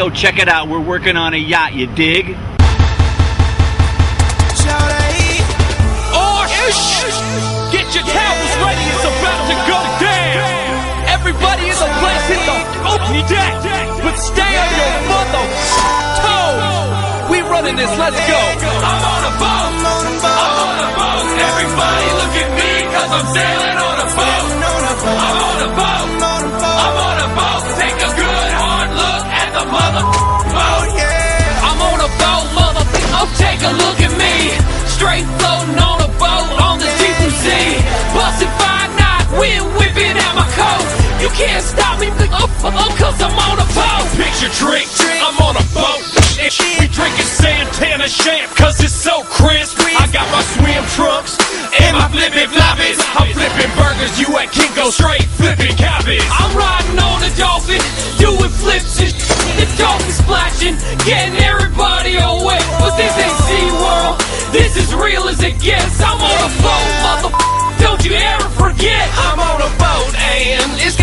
yo, check it out, we're working on a yacht, you dig? Get your towels ready, it's about to go down. Everybody in the place hit the open deck, but stay on your mother toes. We running this, let's go. I'm on a boat, I'm on a boat. Everybody look at me, cause I'm sailing on a boat. I'm on a boat, I'm on a boat. Take a good hard look at the mother boat. I'm on a boat, mother. Oh, take a look at me. Straight floating on a boat on the deep blue sea. Bustin' 5 knots, wind whipping out my coat. You can't stop me, cause I'm on a boat. Picture drink, I'm on a boat. We drinking Santana champ, cause it's so crisp. I got my swim trunks and my flippin' floppies. I'm flipping burgers, you at Kinko straight flipping cabbage. I'm riding on a dolphin, doing flips and the dolphin splashing, getting everybody away. But this ain't SeaWorld, this is real as it gets. I'm on a boat, mother. Don't you ever forget. I'm on a boat and it's